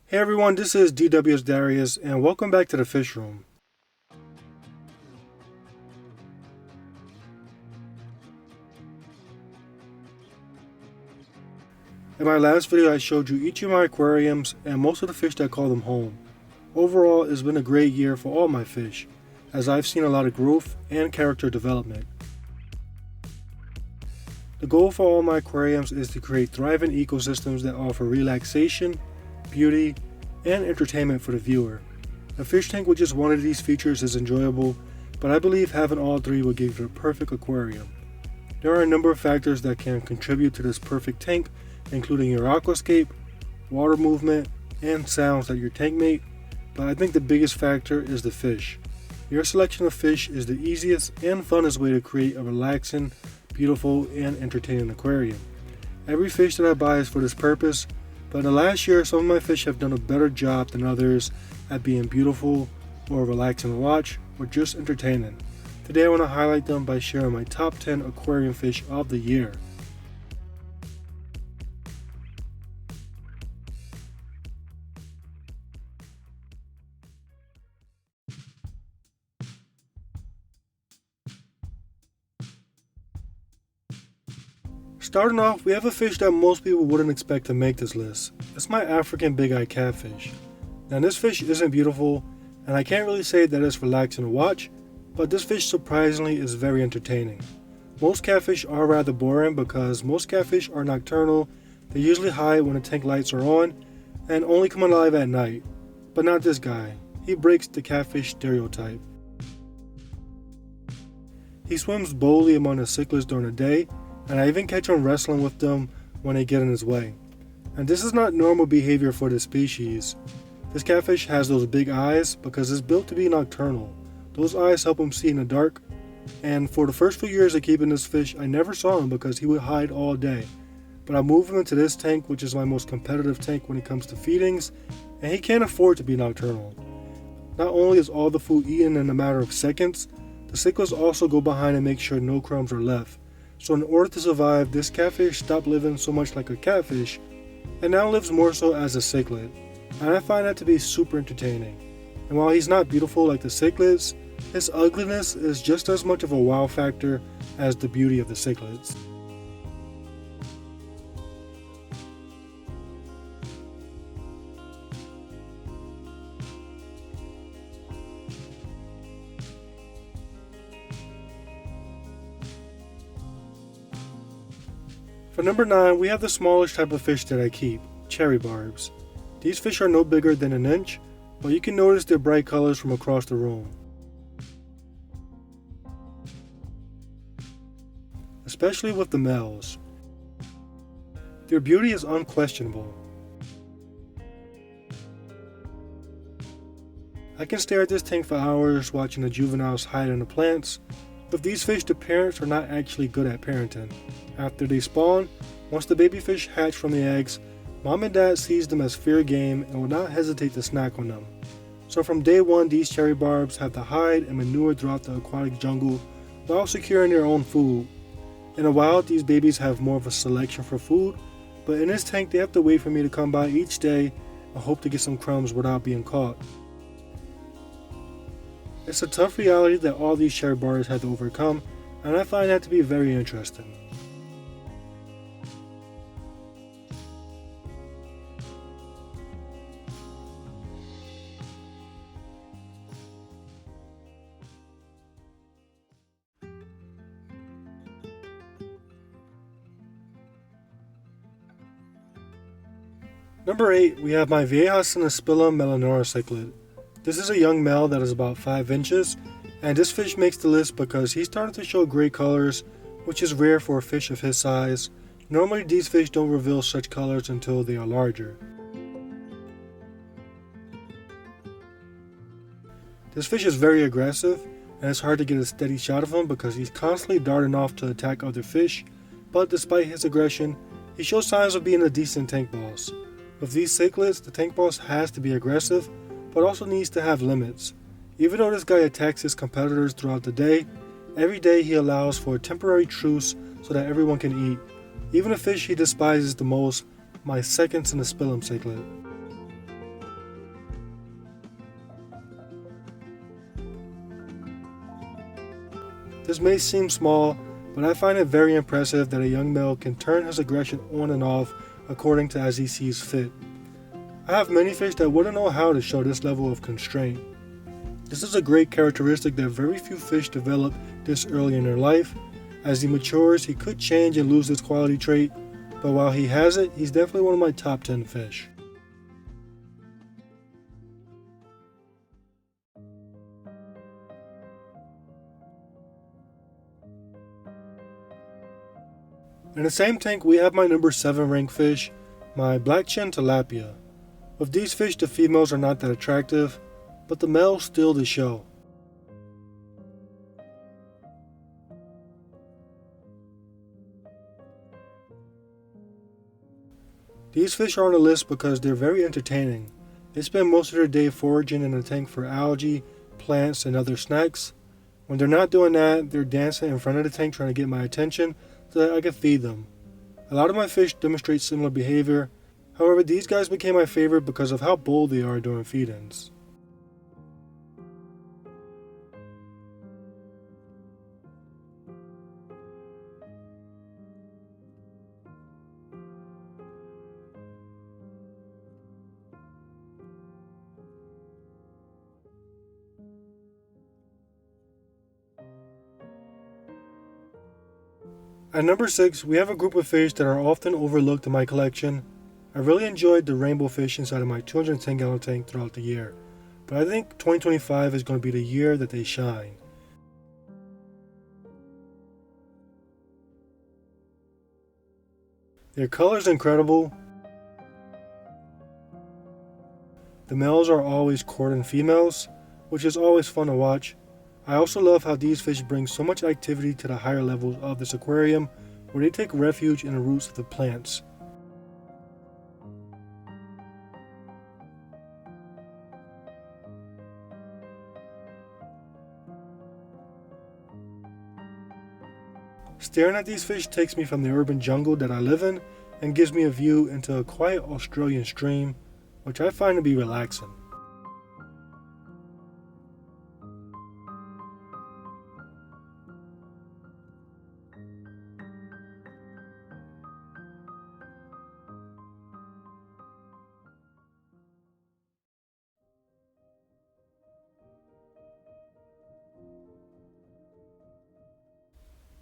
Hey everyone, this is DW's Darius, and welcome back to the Fish Room. In my last video, I showed you each of my aquariums and most of the fish that call them home. Overall, it's been a great year for all my fish, as I've seen a lot of growth and character development. The goal for all my aquariums is to create thriving ecosystems that offer relaxation, beauty, and entertainment for the viewer. A fish tank with just one of these features is enjoyable, but I believe having all three will give you the perfect aquarium. There are a number of factors that can contribute to this perfect tank, including your aquascape, water movement, and sounds that your tank make, but I think the biggest factor is the fish. Your selection of fish is the easiest and funnest way to create a relaxing, beautiful, and entertaining aquarium. Every fish that I buy is for this purpose, but in the last year some of my fish have done a better job than others at being beautiful or relaxing to watch or just entertaining. Today I want to highlight them by sharing my top 10 aquarium fish of the year. Starting off, we have a fish that most people wouldn't expect to make this list. It's my African big-eyed catfish. Now this fish isn't beautiful, and I can't really say that it's relaxing to watch, but this fish surprisingly is very entertaining. Most catfish are rather boring because most catfish are nocturnal. They usually hide when the tank lights are on and only come alive at night. But not this guy. He breaks the catfish stereotype. He swims boldly among the cichlids during the day, and I even catch him wrestling with them when they get in his way. And this is not normal behavior for this species. This catfish has those big eyes because it's built to be nocturnal. Those eyes help him see in the dark, and for the first few years of keeping this fish, I never saw him because he would hide all day. But I moved him into this tank, which is my most competitive tank when it comes to feedings, and he can't afford to be nocturnal. Not only is all the food eaten in a matter of seconds, the cichlids also go behind and make sure no crumbs are left. So in order to survive, this catfish stopped living so much like a catfish and now lives more so as a cichlid. And I find that to be super entertaining. And while he's not beautiful like the cichlids, his ugliness is just as much of a wow factor as the beauty of the cichlids. For number 9, we have the smallest type of fish that I keep, cherry barbs. These fish are no bigger than an inch, but you can notice their bright colors from across the room. Especially with the males. Their beauty is unquestionable. I can stare at this tank for hours watching the juveniles hide in the plants. With these fish, the parents are not actually good at parenting. After they spawn, once the baby fish hatch from the eggs, mom and dad sees them as fair game and will not hesitate to snack on them. So from day one, these cherry barbs have to hide and manure throughout the aquatic jungle while securing their own food. In the wild, these babies have more of a selection for food, but in this tank they have to wait for me to come by each day and hope to get some crumbs without being caught. It's a tough reality that all these cherry barbs had to overcome, and I find that to be very interesting. Number 8, we have my Viejas Cinespilia melanura cichlid. This is a young male that is about 5 inches, and this fish makes the list because he started to show gray colors, which is rare for a fish of his size. Normally these fish don't reveal such colors until they are larger. This fish is very aggressive, and it's hard to get a steady shot of him because he's constantly darting off to attack other fish, but despite his aggression, he shows signs of being a decent tank boss. With these cichlids, the tank boss has to be aggressive, but also needs to have limits. Even though this guy attacks his competitors throughout the day, every day he allows for a temporary truce so that everyone can eat. Even the fish he despises the most, my second Cinespilium cichlid. This may seem small, but I find it very impressive that a young male can turn his aggression on and off according to as he sees fit. I have many fish that wouldn't know how to show this level of constraint. This is a great characteristic that very few fish develop this early in their life. As he matures, he could change and lose this quality trait, but while he has it, he's definitely one of my top 10 fish. In the same tank, we have my number 7 ranked fish, my black chin tilapia. With these fish, the females are not that attractive, but the males steal the show. These fish are on the list because they're very entertaining. They spend most of their day foraging in the tank for algae, plants, and other snacks. When they're not doing that, they're dancing in front of the tank trying to get my attention so that I can feed them. A lot of my fish demonstrate similar behavior. However, these guys became my favorite because of how bold they are during feed-ins. At number 6, we have a group of fish that are often overlooked in my collection. I really enjoyed the rainbow fish inside of my 210 gallon tank throughout the year, but I think 2025 is going to be the year that they shine. Their color is incredible. The males are always courting females, which is always fun to watch. I also love how these fish bring so much activity to the higher levels of this aquarium, where they take refuge in the roots of the plants. Staring at these fish takes me from the urban jungle that I live in and gives me a view into a quiet Australian stream, which I find to be relaxing.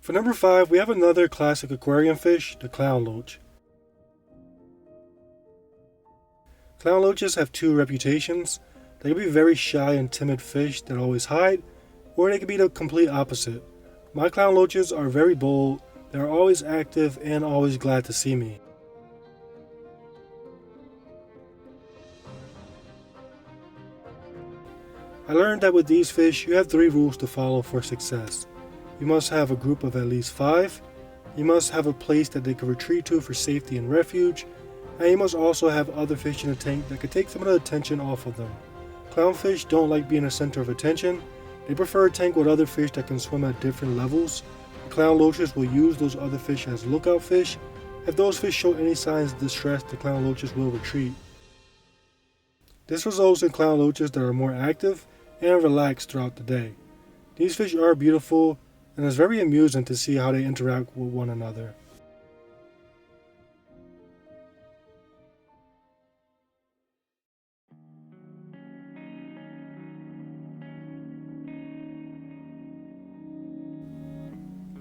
For number 5, we have another classic aquarium fish, the clown loach. Clown loaches have two reputations. They can be very shy and timid fish that always hide, or they can be the complete opposite. My clown loaches are very bold, they are always active and always glad to see me. I learned that with these fish, you have 3 rules to follow for success. You must have a group of at least 5, you must have a place that they can retreat to for safety and refuge, and you must also have other fish in the tank that can take some of the attention off of them. Clownfish don't like being the center of attention, they prefer a tank with other fish that can swim at different levels. The clown loaches will use those other fish as lookout fish. If those fish show any signs of distress, the clown loaches will retreat. This results in clown loaches that are more active and relaxed throughout the day. These fish are beautiful, and it's very amusing to see how they interact with one another.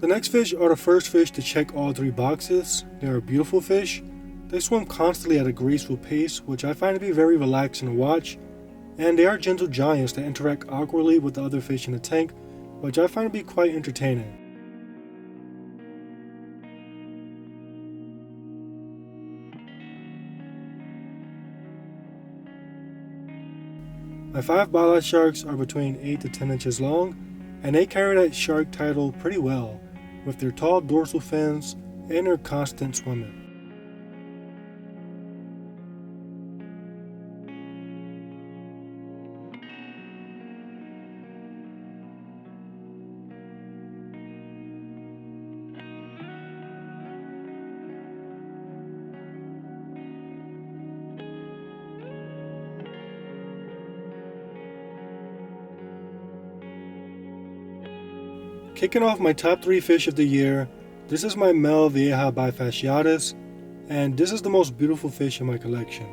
The next fish are the first fish to check all 3 boxes. They are beautiful fish. They swim constantly at a graceful pace, which I find to be very relaxing to watch. And they are gentle giants that interact awkwardly with the other fish in the tank, which I find to be quite entertaining. My 5 bolide sharks are between 8 to 10 inches long, and they carry that shark title pretty well, with their tall dorsal fins and their constant swimming. Kicking off my top 3 fish of the year, this is my Mel Vieja bifasciatus, and this is the most beautiful fish in my collection.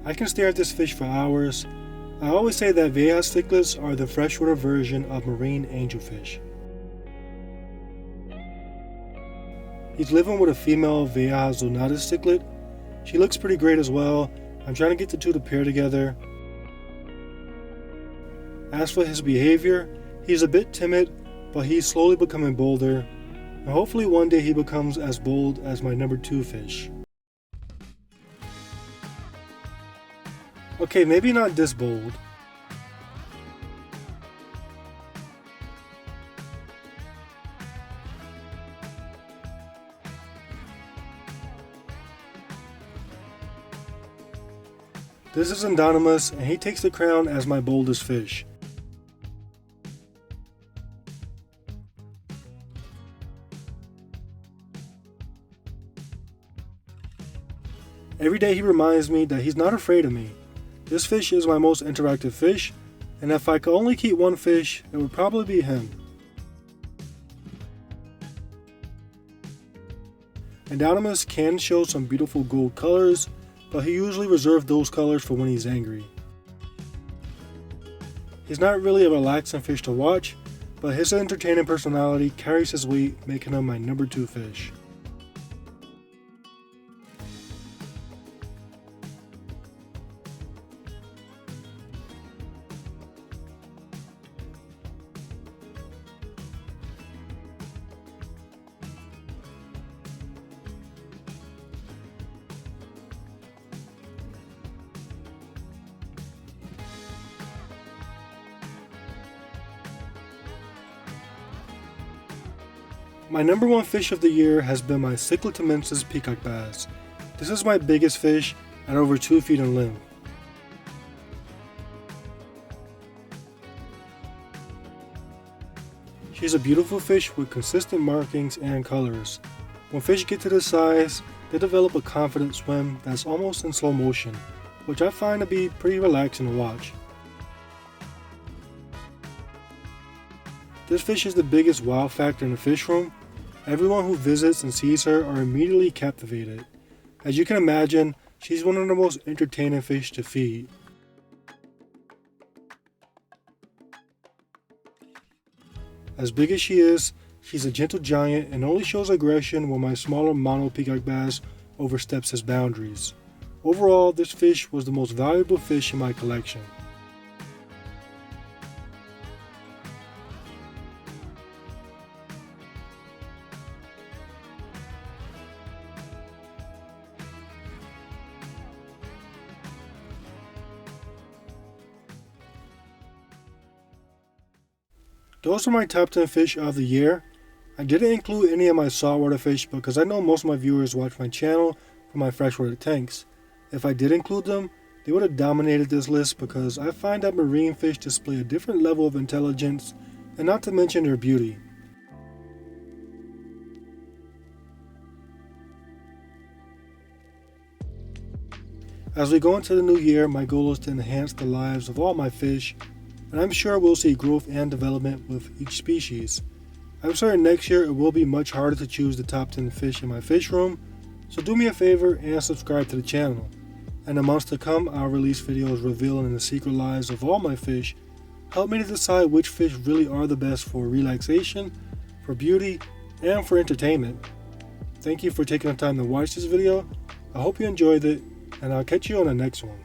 I can stare at this fish for hours. I always say that Vieja cichlids are the freshwater version of marine angelfish. He's living with a female Vieja zonatus cichlid. She looks pretty great as well. I'm trying to get the two to pair together. As for his behavior, he's a bit timid, but he's slowly becoming bolder, and hopefully one day he becomes as bold as my number 2 fish. Okay, maybe not this bold. This is Endonymus, and he takes the crown as my boldest fish. Every day he reminds me that he's not afraid of me. This fish is my most interactive fish, and if I could only keep one fish, it would probably be him. Endonymus can show some beautiful gold colors, but he usually reserves those colors for when he's angry. He's not really a relaxing fish to watch, but his entertaining personality carries his weight, making him my number 2 fish. My number 1 fish of the year has been my Cyclotamensis peacock bass. This is my biggest fish at over 2 feet in length. She's a beautiful fish with consistent markings and colors. When fish get to this size, they develop a confident swim that's almost in slow motion, which I find to be pretty relaxing to watch. This fish is the biggest wow factor in the fish room. Everyone who visits and sees her are immediately captivated. As you can imagine, she's one of the most entertaining fish to feed. As big as she is, she's a gentle giant and only shows aggression when my smaller mono peacock bass oversteps his boundaries. Overall, this fish was the most valuable fish in my collection. Those are my top 10 fish of the year. I didn't include any of my saltwater fish because I know most of my viewers watch my channel from my freshwater tanks. If I did include them, they would have dominated this list because I find that marine fish display a different level of intelligence, and not to mention their beauty. As we go into the new year, my goal is to enhance the lives of all my fish, and I'm sure we'll see growth and development with each species. I'm certain next year it will be much harder to choose the top 10 fish in my fish room, so do me a favor and subscribe to the channel. In the months to come, I'll release videos revealing the secret lives of all my fish. Help me to decide which fish really are the best for relaxation, for beauty, and for entertainment. Thank you for taking the time to watch this video. I hope you enjoyed it, and I'll catch you on the next one.